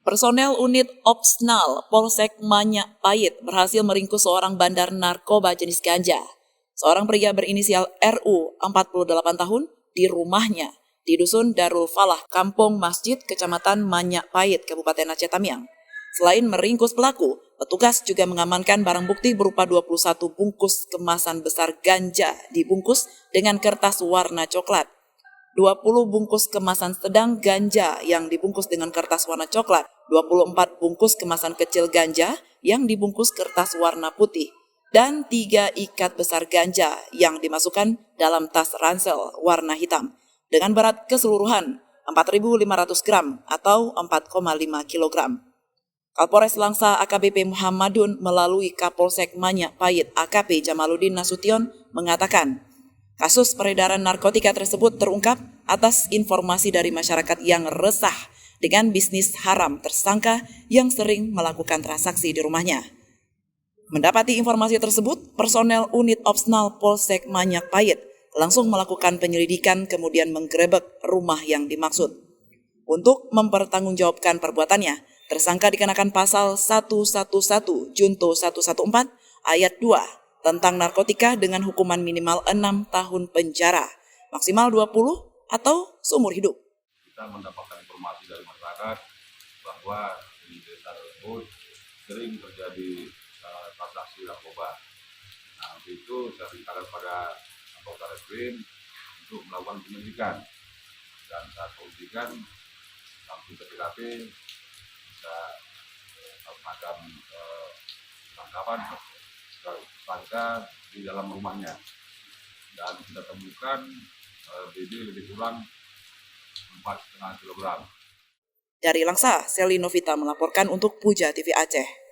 Personel unit Opsnal Polsek Manyak Payet berhasil meringkus seorang bandar narkoba jenis ganja. Seorang pria berinisial RU, 48 tahun, di rumahnya di Dusun Darul Falah, Kampung Masjid, Kecamatan Manyak Payet, Kabupaten Aceh Tamiang. Selain meringkus pelaku, petugas juga mengamankan barang bukti berupa 21 bungkus kemasan besar ganja dibungkus dengan kertas warna coklat. 20 bungkus kemasan sedang ganja yang dibungkus dengan kertas warna coklat, 24 bungkus kemasan kecil ganja yang dibungkus kertas warna putih, dan 3 ikat besar ganja yang dimasukkan dalam tas ransel warna hitam dengan berat keseluruhan 4.500 gram atau 4,5 kilogram. Kapolres Langsa AKBP Muhammadun melalui Kapolsek Manyak Payet AKP Jamaluddin Nasution mengatakan, kasus peredaran narkotika tersebut terungkap atas informasi dari masyarakat yang resah dengan bisnis haram tersangka yang sering melakukan transaksi di rumahnya. Mendapati informasi tersebut, personel unit Opsnal Polsek Manyak Payet langsung melakukan penyelidikan kemudian menggerebek rumah yang dimaksud. Untuk mempertanggungjawabkan perbuatannya, tersangka dikenakan pasal 111 Junto 114 ayat 2 tentang narkotika dengan hukuman minimal 6 tahun penjara, maksimal 20 atau seumur hidup. Kita mendapatkan informasi dari masyarakat bahwa di desa tersebut sering terjadi transaksi narkoba. Nah, untuk itu saya berikan kepada anggota reskrim untuk melakukan penyelidikan. Dan saat penyelidikan langsung ke TKP bisa melakukan tangkapan tersangka di dalam rumahnya, dan kita temukan BB lebih kurang 4,5 kilogram. Dari Langsa, Selly Novita melaporkan untuk Puja TV Aceh.